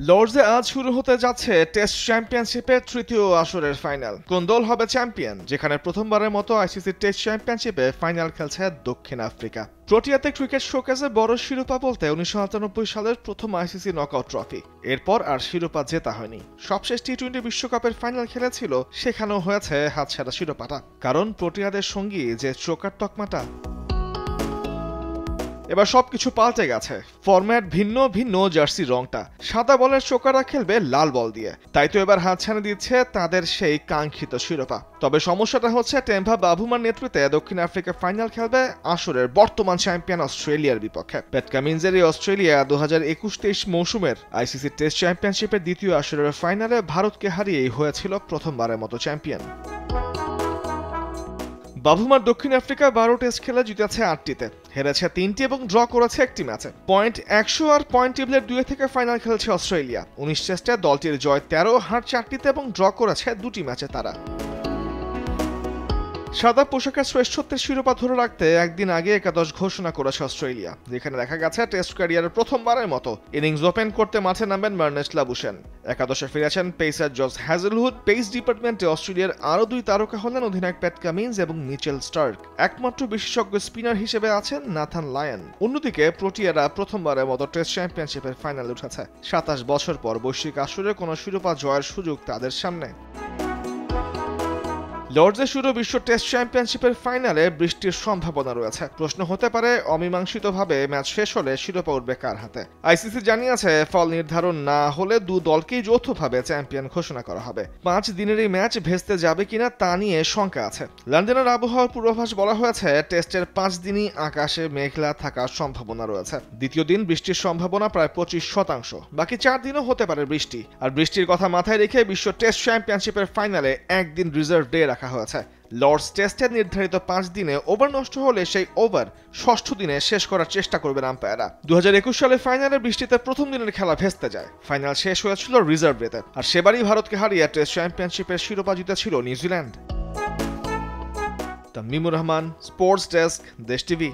লর্ডসে আজ শুরু হতে যাচ্ছে টেস্ট চ্যাম্পিয়নশিপের তৃতীয় আসরের ফাইনাল। কোন দল হবে চ্যাম্পিয়ন, যেখানে প্রথমবারের মতো আইসিসি টেস্ট চ্যাম্পিয়নশিপে ফাইনাল খেলছে দক্ষিণ আফ্রিকা। প্রোটিয়াতে ক্রিকেট শোকেসে বড় শিরোপা বলতে 1997 সালের প্রথম আইসিসি নকআউট ট্রফি। এরপর আর শিরোপা জেতা হয়নি। সবশেষ টি-20 বিশ্বকাপের ফাইনাল খেলেছিল, সেখানেও হয়েছে হাতছাড়া শিরোপাটা। কারণ প্রোটিয়াদের সঙ্গী যে চোকার তকমাটা। এবার সবকিছু পাল্টে গেছে। ফরম্যাট ভিন্ন, ভিন্ন জার্সি রংটা। সাদা বলের চোকাররা খেলবে লাল বল দিয়ে। তাই তো এবার হাতছানি দিচ্ছে তাদের সেই কাঙ্ক্ষিত শিরোপা। তবে সমস্যাটা হচ্ছে টেম্পা বাভুমার নেতৃত্বে দক্ষিণ আফ্রিকা ফাইনাল খেলবে আসরের বর্তমান চ্যাম্পিয়ন অস্ট্রেলিয়ার বিপক্ষে। প্যাট কামিন্সের এই অস্ট্রেলিয়া 2021-23 মৌসুমের আইসিসি টেস্ট চ্যাম্পিয়নশিপের দ্বিতীয় আসরের ফাইনালে ভারতকে হারিয়েই হয়েছিল প্রথমবারের মতো চ্যাম্পিয়ন। বাভুমার দক্ষিণ আফ্রিকা 12 টেস্ট খেলে জিতেছে 8টিতে, হেরেছে 3টি এবং ড্র করেছে একটি ম্যাচে। পয়েন্ট 100 আর পয়েন্ট টেবিলের 2 থেকে ফাইনাল খেলছে অস্ট্রেলিয়া। 19 টেস্টে দলটির জয় 13, হার 4টিতে এবং ড্র করেছে 2টি ম্যাচে তারা। সাদা পোশাকের শ্রেষ্ঠত্বের শিরোপা ধরে রাখতে একদিন আগে একাদশ ঘোষণা করেছে অস্ট্রেলিয়া, যেখানে দেখা গেছে টেস্ট ক্যারিয়ারের প্রথমবারের মতো ইনিংস ওপেন করতে মাঠে নামবেন মার্নেস লাবুশেন। একাদশে ফিরেছেন পেসার জস হ্যাজেলউড। পেস ডিপার্টমেন্টে অস্ট্রেলিয়ার আরও 2 তারকা হলেন অধিনায়ক প্যাট কামিন্স এবং মিচেল স্টার্ক। একমাত্র বিশেষজ্ঞ স্পিনার হিসেবে আছেন নাথান লায়ন। অন্যদিকে প্রোটিয়ারা প্রথমবারের মতো টেস্ট চ্যাম্পিয়নশিপের ফাইনালে উঠেছে। 27 বছর পর বৈশ্বিক আসরে কোনো শিরোপা জয়ের সুযোগ তাদের সামনে। লর্ডসে শুরু বিশ্ব টেস্ট চ্যাম্পিয়নশিপের ফাইনালে বৃষ্টির সম্ভাবনা রয়েছে। প্রশ্ন হতে পারে অমীমাংসিতভাবে ম্যাচ শেষ হলে শিরোপা উঠবে কার হাতে। আইসিসি জানিয়েছে ফল নির্ধারণ না হলে 2 দলকেই যৌথভাবে চ্যাম্পিয়ন ঘোষণা করা হবে। 5 দিনের এই ম্যাচ ভেস্তে যাবে কিনা তা নিয়ে শঙ্কা আছে। লন্ডনের আবহাওয়ার পূর্বাভাস বলা হয়েছে টেস্টের 5 দিনই আকাশে মেঘলা থাকার সম্ভাবনা রয়েছে। দ্বিতীয় দিন বৃষ্টির সম্ভাবনা প্রায় 25%। বাকি 4 দিনও হতে পারে বৃষ্টি। আর বৃষ্টির কথা মাথায় রেখে বিশ্ব টেস্ট চ্যাম্পিয়নশিপের ফাইনালে একদিন রিজার্ভ ডে রাখা হয়েছে। লর্ডস টেস্টের নির্ধারিত 5 দিনে ওভার নষ্ট হলে সেই ওভার 6ষ্ঠ দিনে শেষ করার চেষ্টা করবেন আম্পায়াররা। 2021 সালে ফাইনালে বৃষ্টিতে প্রথম দিনের খেলা ভেস্তে যায়। ফাইনাল শেষ হয়েছিল রিজার্ভ ডেতে। আর সেবারই ভারতকে হারিয়ে টেস্ট চ্যাম্পিয়নশিপের শিরোপা জিতেছিল নিউজিল্যান্ড। তামিমুর রহমান, স্পোর্টস ডেস্ক, দেশ টিভি।